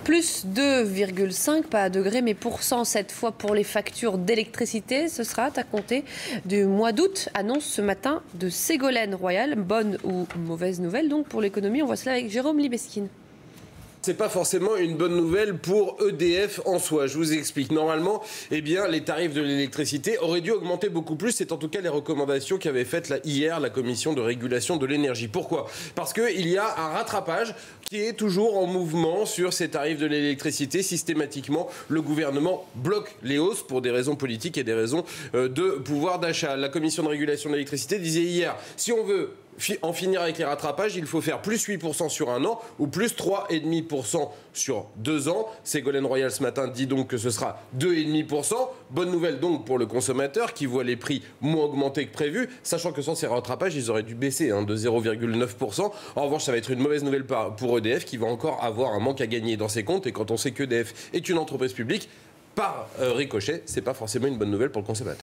Plus 2,5, pas à degrés, mais pourcent cette fois pour les factures d'électricité. Ce sera à compter du mois d'août, annonce ce matin de Ségolène Royal. Bonne ou mauvaise nouvelle donc pour l'économie? On voit cela avec Jérôme Libeskine. C'est pas forcément une bonne nouvelle pour EDF en soi. Je vous explique. Normalement, les tarifs de l'électricité auraient dû augmenter beaucoup plus. C'est en tout cas les recommandations qu'avait faites hier la Commission de régulation de l'énergie. Pourquoi? Parce qu'il y a un rattrapage qui est toujours en mouvement sur ces tarifs de l'électricité. Systématiquement, le gouvernement bloque les hausses pour des raisons politiques et des raisons de pouvoir d'achat. La Commission de régulation de l'électricité disait hier, si on veut en finir avec les rattrapages, il faut faire plus 8% sur un an ou plus 3,5% sur 2 ans. Ségolène Royal ce matin dit donc que ce sera 2,5%. Bonne nouvelle donc pour le consommateur qui voit les prix moins augmenter que prévu, sachant que sans ces rattrapages, ils auraient dû baisser de 0,9%. En revanche, ça va être une mauvaise nouvelle pour EDF qui va encore avoir un manque à gagner dans ses comptes. Et quand on sait qu'EDF est une entreprise publique, par ricochet, c'est pas forcément une bonne nouvelle pour le consommateur.